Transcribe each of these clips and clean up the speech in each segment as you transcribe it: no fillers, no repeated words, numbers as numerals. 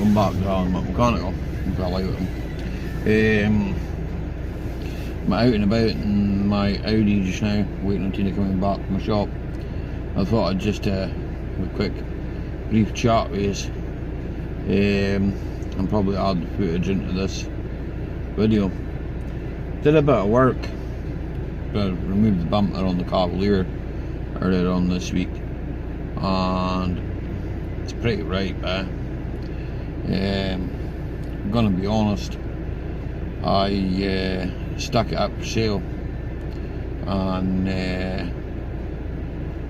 going back down mechanical. I'm quite like them. I'm out and about in my Audi just now, waiting on Tina coming back from my shop. I thought I'd just have a quick brief chat with you and probably add the footage into this video. Did a bit of work, removed the bumper on the Cavalier earlier on this week, and it's pretty right, but I'm gonna be honest, I stuck it up for sale, and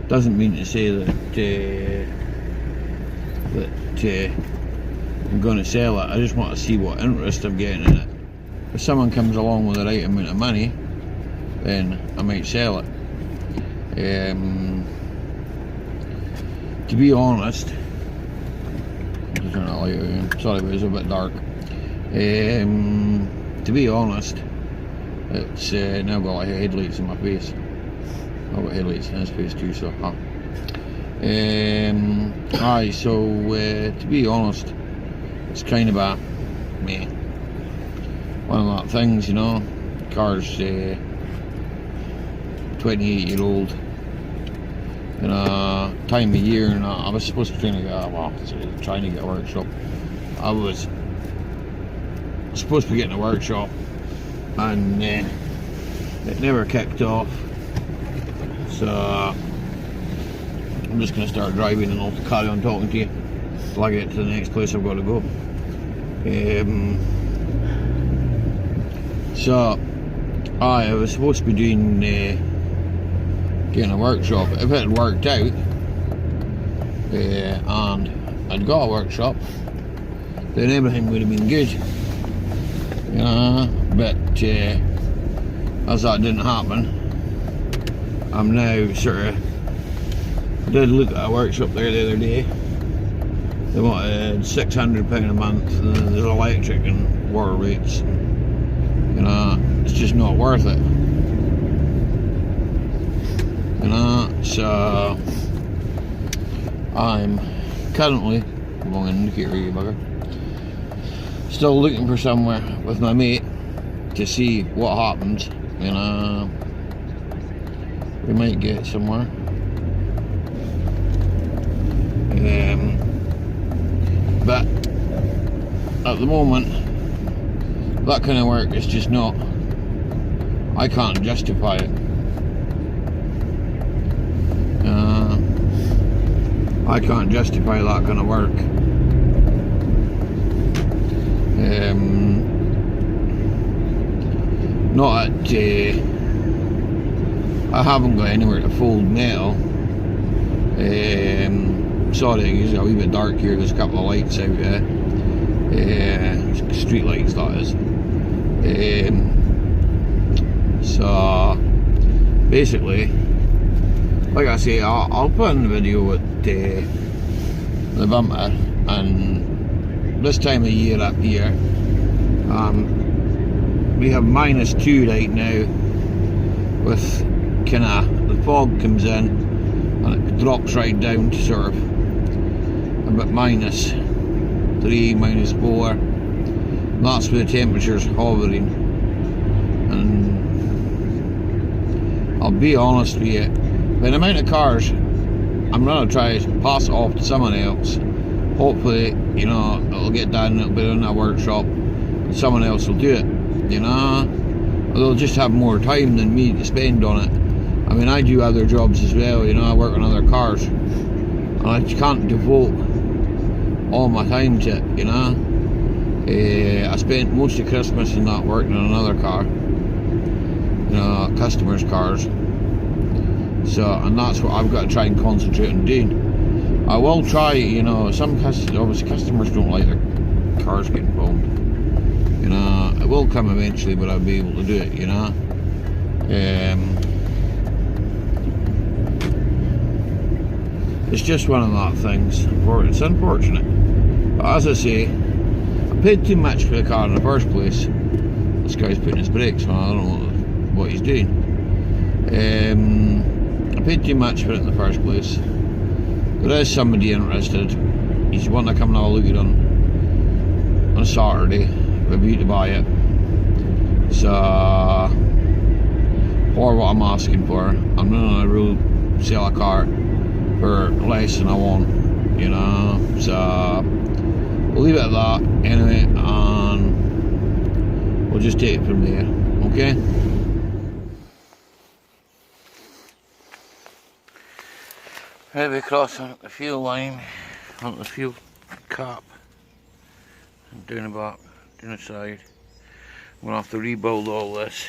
doesn't mean to say that I'm going to sell it. I just want to see what interest I'm getting in it. If someone comes along with the right amount of money, then I might sell it. To be honest, I'll turn that light out again. Sorry, but it's a bit dark. To be honest, it's now got like headlights in my face. I've got headlights in his face too, so aye, so to be honest, it's kind of a meh. One of that things, you know. Car's 28-year-old, in a time of year, and I was supposed to be trying to get a workshop. I was supposed to be getting a workshop, and it never kicked off. So I'm just going to start driving and I'll carry on talking to you till I get to the next place I've got to go. So I was supposed to be doing getting a workshop. If it had worked out and I'd got a workshop, then everything would have been good, you know. But as that didn't happen, I'm now sort of, I did look at a workshop there the other day. They wanted £600 a month, and then there's electric and water rates. You know, it's just not worth it. You know, so I'm currently, wrong indicator, you bugger, still looking for somewhere with my mate to see what happens. You know, we might get somewhere. But at the moment, that kind of work is just not, I can't justify it. I can't justify that kind of work. Not at I haven't got anywhere to fold metal. Sorry, it's a wee bit dark here. There's a couple of lights out there. Street lights, that is. So basically, like I say, I'll put in the video with the bumper, and this time of year up here, we have -2 right now, with kinda the fog comes in and it drops right down to sort of about -3, -4, and that's where the temperature's hovering. And I'll be honest with you, by the amount of cars, I'm gonna try to pass it off to someone else. Hopefully, you know, it'll get done, it'll be in that workshop, and someone else will do it, you know. They'll just have more time than me to spend on it. I mean, I do other jobs as well, you know, I work on other cars, and I can't devote all my time to it, you know. I spent most of Christmas and that working on another car, you know, customers' cars. So, and that's what I've got to try and concentrate on doing. I will try, you know, obviously customers don't like their cars getting filmed. You know, it will come eventually, but I'll be able to do it, you know. It's just one of that things. It's unfortunate. But as I say, I paid too much for the car in the first place. This guy's putting his brakes on, I don't know what he's doing. I paid too much for it in the first place. There is somebody interested. He's wanting to come and have a look at it. on Saturday with a view to buy it. So, or what I'm asking for. I'm not gonna really sell a car for less than I want, you know. So we'll leave it at that anyway, and we'll just take it from there. Okay. Right, we cross on the fuel line, on the fuel cap, and down the back, down the side. I'm gonna have to rebuild all this.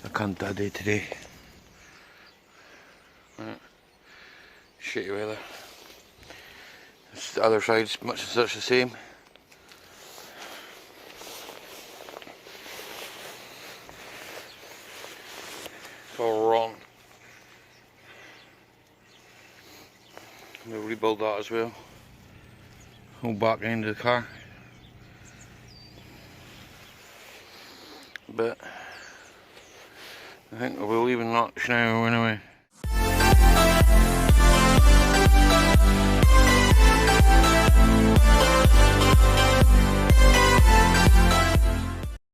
I can't do it today. Right. Shitty weather. The other side's much as such the same. It's all wrong. We'll rebuild that as well. Whole back end of the car. But I think we'll be leaving that now anyway.